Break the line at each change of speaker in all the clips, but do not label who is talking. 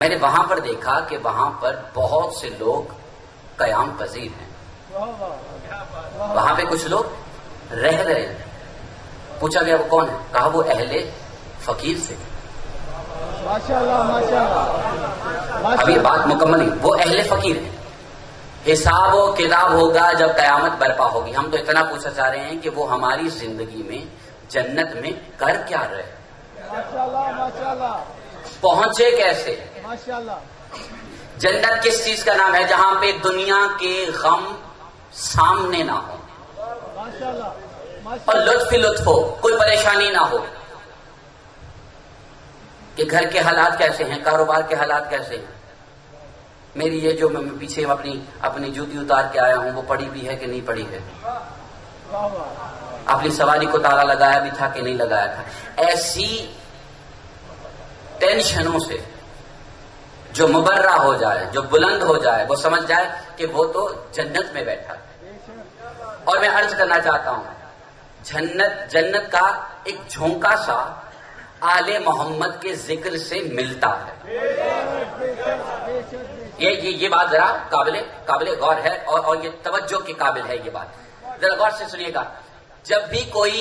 میں نے وہاں پر دیکھا کہ وہاں پر بہت سے لوگ قیام پذیر ہیں، وہاں پہ کچھ لوگ رہ رہے ہیں۔ پوچھا گیا وہ کون ہے؟ کہا وہ اہل فقیر سے۔ اب یہ بات مکمل نہیں، وہ اہل فقیر ہیں۔ حساب و کتاب ہوگا جب قیامت برپا ہوگی۔ ہم تو اتنا پوچھنا چاہ رہے ہیں کہ وہ ہماری زندگی میں جنت میں کر کیا رہے، پہنچے کیسے؟ جنت کس چیز کا نام ہے؟ جہاں پہ دنیا کے غم سامنے نہ ہو اور لطف ہو، کوئی پریشانی نہ ہو کہ گھر کے حالات کیسے ہیں، کاروبار کے حالات کیسے ہیں، میری یہ جو میں پیچھے اپنی جوتی اتار کے آیا ہوں وہ پڑی بھی ہے کہ نہیں پڑی ہے، اپنی سواری کو تالا لگایا بھی تھا کہ نہیں لگایا تھا۔ ایسی ٹینشنوں سے جو مبرہ ہو جائے، جو بلند ہو جائے، وہ سمجھ جائے کہ وہ تو جنت میں بیٹھا ہے۔ اور میں عرض کرنا چاہتا ہوں، جنت کا ایک جھونکا سا آل محمد کے ذکر سے ملتا ہے۔ یہ بات ذرا قابل غور ہے اور یہ توجہ کے قابل ہے۔ یہ بات ذرا غور سے سنیے گا۔ جب بھی کوئی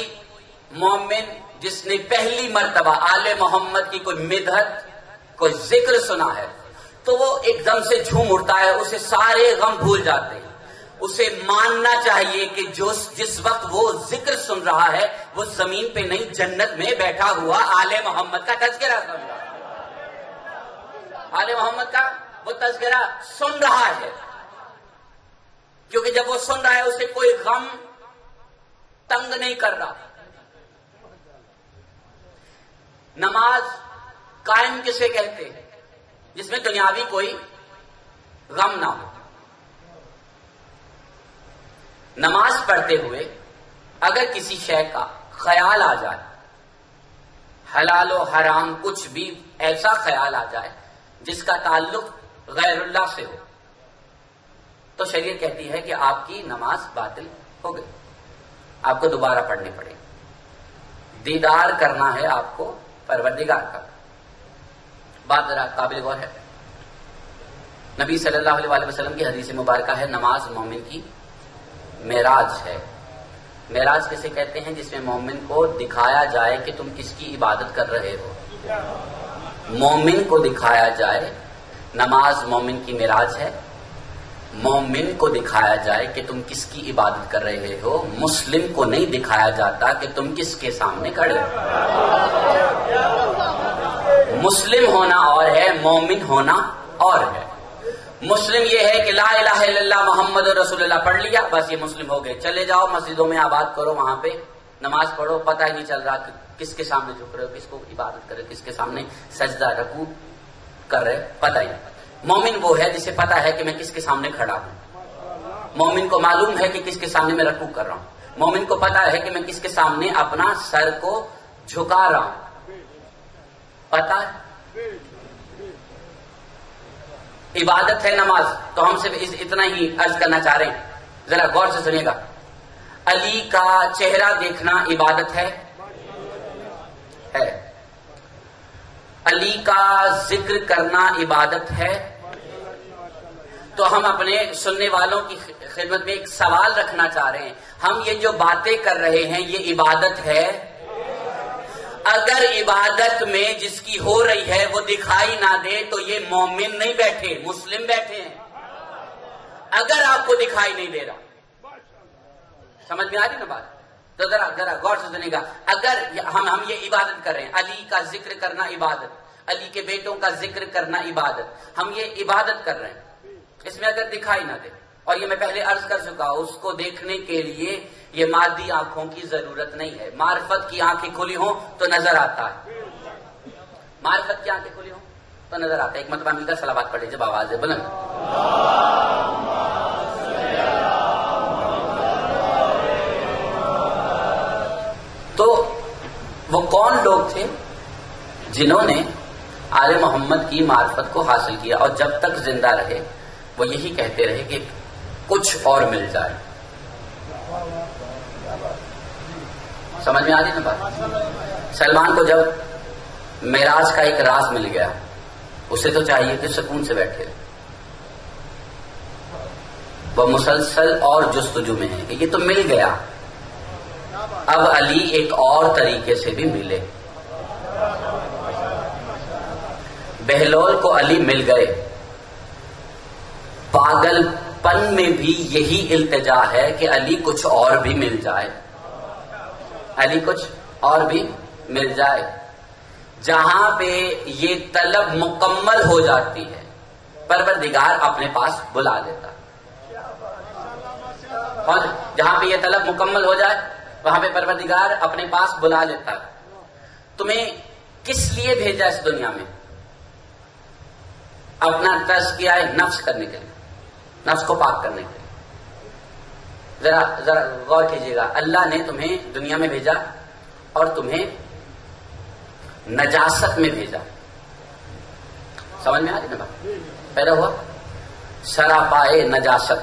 مومن جس نے پہلی مرتبہ آل محمد کی کوئی مدحت، کوئی ذکر سنا ہے تو وہ ایک دم سے جھوم اٹھتا ہے، اسے سارے غم بھول جاتے ہیں۔ اسے ماننا چاہیے کہ جس وقت وہ ذکر سن رہا ہے وہ زمین پہ نہیں جنت میں بیٹھا ہوا آل محمد کا تذکرہ سن رہا ہے، آل محمد کا وہ تذکرہ سن رہا ہے، کیونکہ جب وہ سن رہا ہے اسے کوئی غم تنگ نہیں کر رہا۔ نماز قائم کسے کہتے ہیں؟ جس میں دنیاوی کوئی غم نہ ہو۔ نماز پڑھتے ہوئے اگر کسی شے کا خیال آ جائے، حلال و حرام کچھ بھی ایسا خیال آ جائے جس کا تعلق غیر اللہ سے ہو، تو شریعت کہتی ہے کہ آپ کی نماز باطل ہو گئی، آپ کو دوبارہ پڑھنی پڑے گی۔ دیدار کرنا ہے آپ کو پروردگار کا۔ بات ذرا قابل غور ہے۔ نبی صلی اللہ علیہ وسلم کی حدیث مبارکہ ہے، نماز مومن کی معراج ہے۔ معراج کسے کہتے ہیں؟ جس میں مومن کو دکھایا جائے کہ تم کس کی عبادت کر رہے ہو، مومن کو دکھایا جائے۔ نماز مومن کی معراج ہے، مومن کو دکھایا جائے کہ تم کس کی عبادت کر رہے ہو، مسلم کو نہیں دکھایا جاتا کہ تم کس کے سامنے کھڑے ہو۔ مسلم ہونا اور ہے، مومن ہونا اور ہے۔ مسلم یہ ہے کہ لا الہ الا اللہ محمد رسول اللہ پڑھ لیا، بس یہ مسلم ہو گئے۔ چلے جاؤ مسجدوں میں آباد کرو، وہاں پہ نماز پڑھو، پتہ ہی نہیں چل رہا کہ کس کے سامنے جھک رہے ہو، کس کو عبادت کر رہے ہو، کس کے سامنے سجدہ رکوع کر رہے، پتہ ہی نہیں۔ مومن وہ ہے جسے پتہ ہے کہ میں کس کے سامنے کھڑا ہوں، مومن کو معلوم ہے کہ کس کے سامنے میں رکوع کر رہا ہوں، مومن کو پتہ ہے کہ میں کس کے سامنے اپنا سر کو جھکا رہا ہوں، پتہ ہے۔ عبادت ہے نماز، تو ہم صرف اتنا ہی عرض کرنا چاہ رہے ہیں، ذرا غور سے سنیے گا۔ علی کا چہرہ دیکھنا عبادت ہے؟ علی کا ذکر کرنا عبادت ہے؟ تو ہم اپنے سننے والوں کی خدمت میں ایک سوال رکھنا چاہ رہے ہیں، ہم یہ جو باتیں کر رہے ہیں یہ عبادت ہے؟ اگر عبادت میں جس کی ہو رہی ہے وہ دکھائی نہ دے تو یہ مومن نہیں بیٹھے، مسلم بیٹھے ہیں۔ اگر آپ کو دکھائی نہیں دے رہا، سمجھ میں آ رہی نا بات؟ تو ذرا غور سے سنیے گا۔ اگر ہم یہ عبادت کر رہے ہیں، علی کا ذکر کرنا عبادت، علی کے بیٹوں کا ذکر کرنا عبادت، ہم یہ عبادت کر رہے ہیں، اس میں اگر دکھائی نہ دے، اور یہ میں پہلے عرض کر چکا، اس کو دیکھنے کے لیے یہ مادی آنکھوں کی ضرورت نہیں ہے، معرفت کی آنکھیں کھلی ہوں تو نظر آتا ہے، معرفت کی آنکھیں کھلی ہوں تو نظر آتا ہے۔ ایک مرتبہ مل کر صلوات پڑھے جب آواز ہے بلند۔ تو وہ کون لوگ تھے جنہوں نے آل محمد کی معرفت کو حاصل کیا اور جب تک زندہ رہے وہ یہی کہتے رہے کہ کچھ اور مل جائے۔ سمجھ میں آ رہی نا بات؟ سلمان کو جب معراج کا ایک راز مل گیا اسے تو چاہیے کہ سکون سے بیٹھے، وہ مسلسل اور جستجو میں ہے کہ یہ تو مل گیا، اب علی ایک اور طریقے سے بھی ملے۔ بہلول کو علی مل گئے، پاگل پن میں بھی یہی التجا ہے کہ علی کچھ اور بھی مل جائے، علی کچھ اور بھی مل جائے۔ جہاں پہ یہ طلب مکمل ہو جاتی ہے پروردگار اپنے پاس بلا لیتا، اور جہاں پہ یہ طلب مکمل ہو جائے وہاں پہ پروردگار اپنے پاس بلا لیتا ہے۔ تمہیں کس لیے بھیجا اس دنیا میں؟ اپنا تزکیہ نفس کرنے کے لیے، نفس کو پاک کرنے کے لیے۔ ذرا غور کیجیے گا، اللہ نے تمہیں دنیا میں بھیجا اور تمہیں نجاست میں بھیجا، سمجھ میں آ رہی نا بات؟ پیدا ہوا سراپائے نجاست،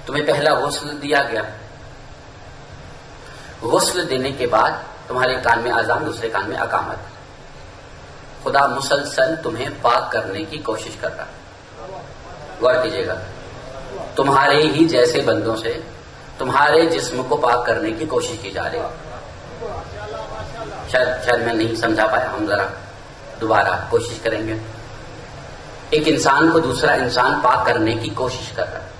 تمہیں پہلا غسل دیا گیا، غسل دینے کے بعد تمہارے کان میں اذان، دوسرے کان میں اقامت۔ خدا مسلسل تمہیں پاک کرنے کی کوشش کر رہا ہے، غور کیجیے گا، تمہارے ہی جیسے بندوں سے تمہارے جسم کو پاک کرنے کی کوشش کی جا رہی ہے۔ شاید میں نہیں سمجھا پایا، ہم ذرا دوبارہ کوشش کریں گے۔ ایک انسان کو دوسرا انسان پاک کرنے کی کوشش کر رہا ہے۔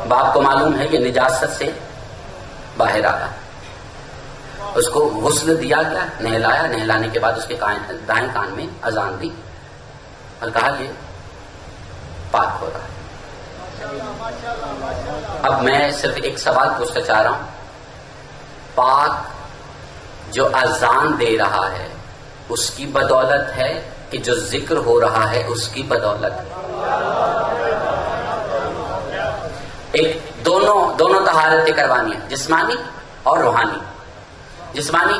باپ کو معلوم ہے کہ نجاست سے باہر آیا، اس کو غسل دیا گیا، نہلایا، نہلانے کے بعد اس کے دائیں کان میں اذان دی اور کہا یہ پاک ہو رہا ہے۔ اب میں صرف ایک سوال پوچھنا چاہ رہا ہوں، پاک جو اذان دے رہا ہے اس کی بدولت ہے کہ جو ذکر ہو رہا ہے اس کی بدولت ہے؟ ایک دونوں طہارتیں کروانی ہے، جسمانی اور روحانی۔ جسمانی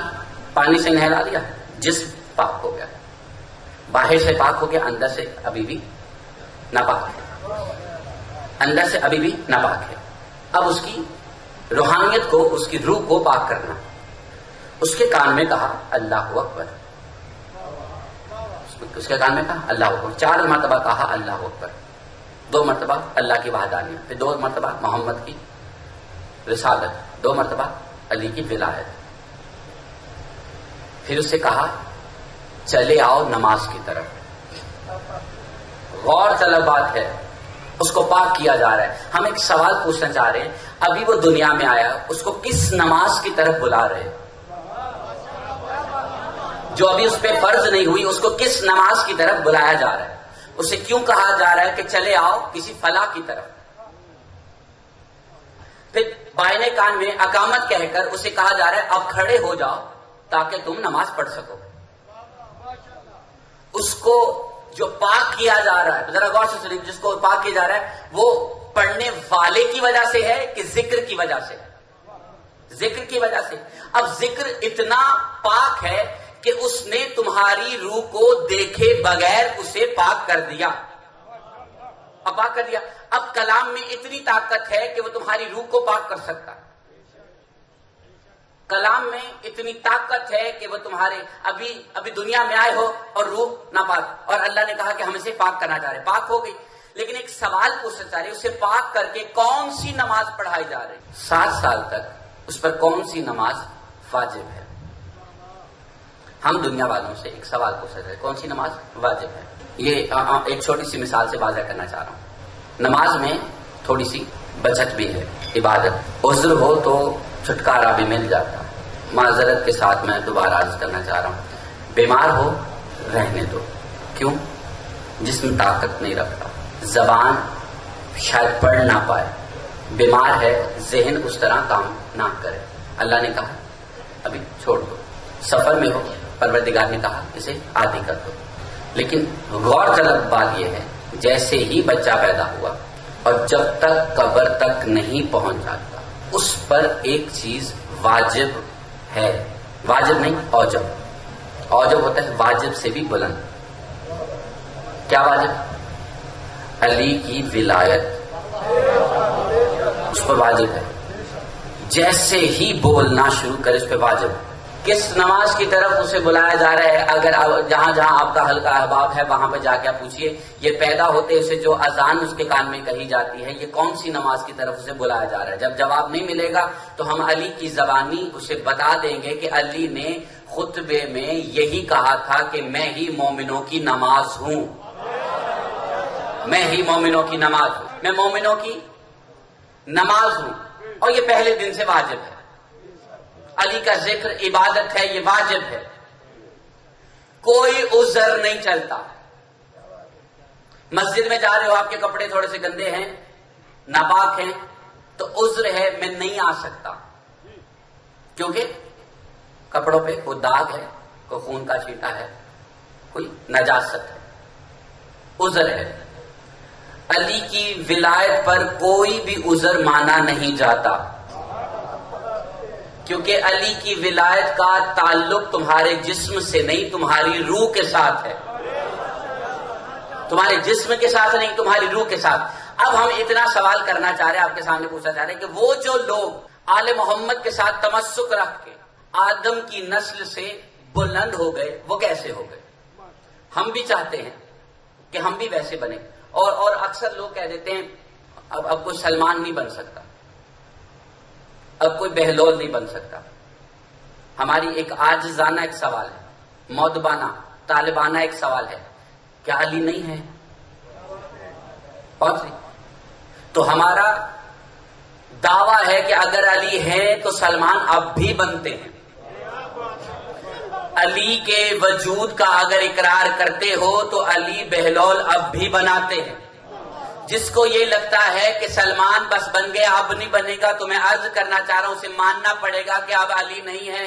پانی سے نہلا دیا، جسم پاک ہو گیا، باہر سے پاک ہو گیا، اندر سے ابھی بھی ناپاک ہے، اندر سے ابھی بھی ناپاک ہے۔ اب اس کی روحانیت کو، اس کی روح کو پاک کرنا، اس کے کان میں کہا اللہ اکبر، اس کے کان میں کہا اللہ اکبر، 4 مرتبہ کہا اللہ اکبر، 2 مرتبہ اللہ کی وحدانیت، پھر 2 مرتبہ محمد کی رسالت، 2 مرتبہ علی کی ولایت، پھر اس سے کہا چلے آؤ نماز کی طرف۔ غور طلب بات ہے، اس کو پاک کیا جا رہا ہے۔ ہم ایک سوال پوچھنا چاہ رہے ہیں، ابھی وہ دنیا میں آیا، اس کو کس نماز کی طرف بلا رہے ہیں؟ جو ابھی اس پہ فرض نہیں ہوئی، اس کو کس نماز کی طرف بلایا جا رہا ہے؟ اسے کیوں کہا جا رہا ہے کہ چلے آؤ کسی فلاح کی طرف؟ پھر بائیں کان میں اقامت کہہ کر اسے کہا جا رہا ہے اب کھڑے ہو جاؤ تاکہ تم نماز پڑھ سکو۔ اس کو جو پاک کیا جا رہا ہے، ذرا غور سے سنیں، جس کو پاک کیا جا رہا ہے وہ پڑھنے والے کی وجہ سے ہے کہ ذکر کی وجہ سے؟ ذکر کی وجہ سے۔ اب ذکر اتنا پاک ہے کہ اس نے تمہاری روح کو دیکھے بغیر اسے پاک کر دیا، اب پاک کر دیا۔ اب کلام میں اتنی طاقت ہے کہ وہ تمہاری روح کو پاک کر سکتا ہے، کلام میں اتنی طاقت ہے کہ وہ تمہارے ابھی دنیا میں آئے ہو اور روح ناپاک، اور اللہ نے کہا کہ ہم اسے پاک کرنا چاہ رہے ہیں، پاک ہو گئی، لیکن ایک سوال پوچھنا چاہ رہے ہیں، اسے پاک کر کے کون سی نماز پڑھائی جا رہی؟ 7 سال تک اس پر کون سی نماز واجب ہے؟ ہم دنیا والوں سے ایک سوال پوچھ رہے ہیں، کون سی نماز واجب ہے؟ یہ ایک چھوٹی سی مثال سے واضح کرنا چاہ رہا ہوں۔ نماز میں تھوڑی سی بچت بھی ہے، عبادت، عذر ہو تو چھٹکارا بھی مل جاتا۔ معذرت کے ساتھ میں دوبارہ عرض کرنا چاہ رہا ہوں، بیمار ہو رہنے دو، کیوں؟ جسم طاقت نہیں رکھتا، زبان شاید پڑھ نہ پائے، بیمار ہے، ذہن اس طرح کام نہ کرے، اللہ نے کہا ابھی چھوڑ دو، سفر میں ہو، پروردگار نے کہا اسے عادی کر دو۔ لیکن غور طلب بات یہ ہے، جیسے ہی بچہ پیدا ہوا اور جب تک قبر تک نہیں پہنچ جاتا، اس پر ایک چیز واجب ہے، واجب نہیں اوجب، اوجب ہوتا ہے واجب سے بھی بلند۔ کیا واجب؟ علی کی ولایت اس پر واجب ہے، جیسے ہی بولنا شروع کرے اس پہ واجب، کس نماز کی طرف اسے بلایا جا رہا ہے؟ اگر جہاں جہاں آپ کا حلقہ احباب ہے وہاں پہ جا کے آپ پوچھئے، یہ پیدا ہوتے اسے جو اذان اس کے کان میں کہی جاتی ہے، یہ کون سی نماز کی طرف اسے بلایا جا رہا ہے؟ جب جواب نہیں ملے گا تو ہم علی کی زبانی اسے بتا دیں گے کہ علی نے خطبے میں یہی کہا تھا کہ میں ہی مومنوں کی نماز ہوں، میں ہی مومنوں کی نماز ہوں، میں مومنوں کی نماز ہوں، اور یہ پہلے دن سے واجب ہے۔ علی کا ذکر عبادت ہے، یہ واجب ہے، کوئی عذر نہیں چلتا۔ مسجد میں جا رہے ہو، آپ کے کپڑے تھوڑے سے گندے ہیں، ناپاک ہیں، تو عذر ہے میں نہیں آ سکتا، کیونکہ کپڑوں پہ کوئی داغ ہے، کوئی خون کا چھینٹا ہے، کوئی نجاست ہے، عذر ہے۔ علی کی ولایت پر کوئی بھی عذر مانا نہیں جاتا، کیونکہ علی کی ولایت کا تعلق تمہارے جسم سے نہیں، تمہاری روح کے ساتھ ہے، تمہارے جسم کے ساتھ نہیں، تمہاری روح کے ساتھ۔ اب ہم اتنا سوال کرنا چاہ رہے ہیں، آپ کے سامنے پوچھنا چاہ رہے ہیں کہ وہ جو لوگ آل محمد کے ساتھ تمسک رکھ کے آدم کی نسل سے بلند ہو گئے، وہ کیسے ہو گئے؟ ہم بھی چاہتے ہیں کہ ہم بھی ویسے بنے، اور اکثر لوگ کہہ دیتے ہیں اب کوئی سلمان نہیں بن سکتا، اب کوئی بہلول نہیں بن سکتا۔ ہماری ایک عاجزانہ ایک سوال ہے، مودبانہ طالبانہ ایک سوال ہے، کیا علی نہیں ہے؟ اور تو ہمارا دعویٰ ہے کہ اگر علی ہے تو سلمان اب بھی بنتے ہیں۔ علی کے وجود کا اگر اقرار کرتے ہو تو علی بہلول اب بھی بناتے ہیں۔ جس کو یہ لگتا ہے کہ سلمان بس بن گیا اب نہیں بنے گا، تو میں عرض کرنا چاہ رہا ہوں اسے ماننا پڑے گا کہ اب علی نہیں ہے۔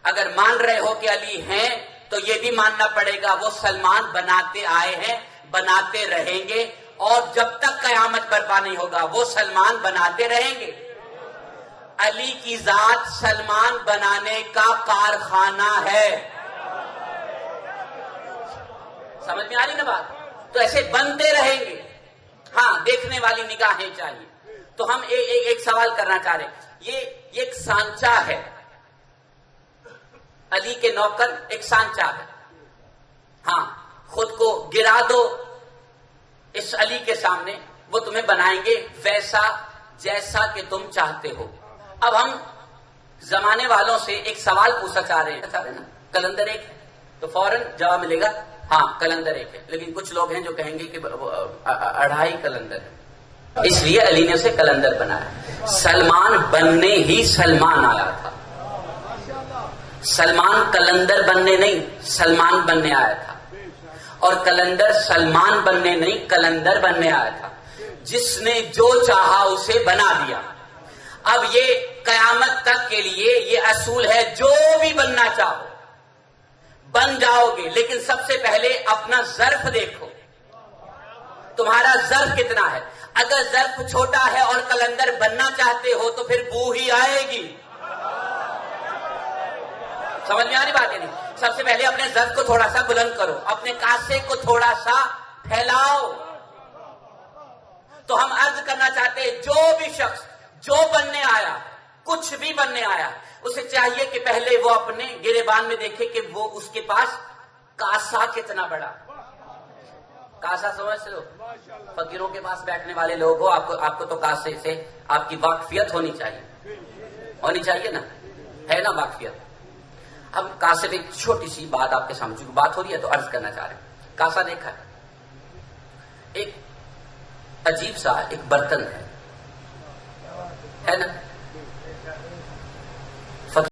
اگر مان رہے ہو کہ علی ہیں تو یہ بھی ماننا پڑے گا وہ سلمان بناتے آئے ہیں، بناتے رہیں گے، اور جب تک قیامت برپا نہیں ہوگا وہ سلمان بناتے رہیں گے۔ علی کی ذات سلمان بنانے کا کارخانہ ہے۔ سمجھ میں آ رہی نا بات؟ تو ایسے بنتے رہیں گے، ہاں دیکھنے والی نگاہیں چاہیے۔ تو ہم ایک سوال کرنا چاہ رہے ہیں، یہ ایک سانچہ ہے، علی کے نوکر ایک سانچہ ہے، ہاں خود کو گرا دو اس علی کے سامنے، وہ تمہیں بنائیں گے ویسا جیسا کہ تم چاہتے ہو۔ اب ہم زمانے والوں سے ایک سوال پوچھنا چاہ رہے ہیں نا، کلندر ایک ہے تو فوراً جواب ملے گا ہاں کلندر ایک ہے، لیکن کچھ لوگ ہیں جو کہیں گے کہ 2.5 کلندر ہے، اس لیے علی نے اسے کلندر بنایا۔ سلمان بننے ہی سلمان آیا تھا، سلمان کلندر بننے نہیں سلمان بننے آیا تھا، اور کلندر سلمان بننے نہیں کلندر بننے آیا تھا۔ جس نے جو چاہا اسے بنا دیا۔ اب یہ قیامت تک کے لیے یہ اصول ہے، جو بھی بننا چاہو بن جاؤ گے، لیکن سب سے پہلے اپنا ظرف دیکھو، تمہارا ظرف کتنا ہے۔ اگر ظرف چھوٹا ہے اور کلندر بننا چاہتے ہو تو پھر بو ہی آئے گی۔ سمجھ میں آ رہی بات ہے نہیں؟ سب سے پہلے اپنے ظرف کو تھوڑا سا بلند کرو، اپنے کاسے کو تھوڑا سا پھیلاؤ۔ تو ہم عرض کرنا چاہتے ہیں جو بھی شخص جو بننے آیا، کچھ بھی بننے آیا، اسے چاہیے کہ پہلے وہ اپنے گریبان میں دیکھے کہ وہ اس کے پاس کاسا کتنا بڑا۔ کاسا سمجھ لو، فقیروں کے پاس بیٹھنے والے لوگ ہو، آپ کو تو کاسے سے آپ کی واقفیت ہونی چاہیے نا، ہے نا واقفیت۔ اب کاسے پہ چھوٹی سی بات آپ کے سامنے بات ہو رہی ہے تو عرض کرنا چاہ رہے ہیں۔ کاسا دیکھا ہے، ایک عجیب سا ایک برتن ہے نا،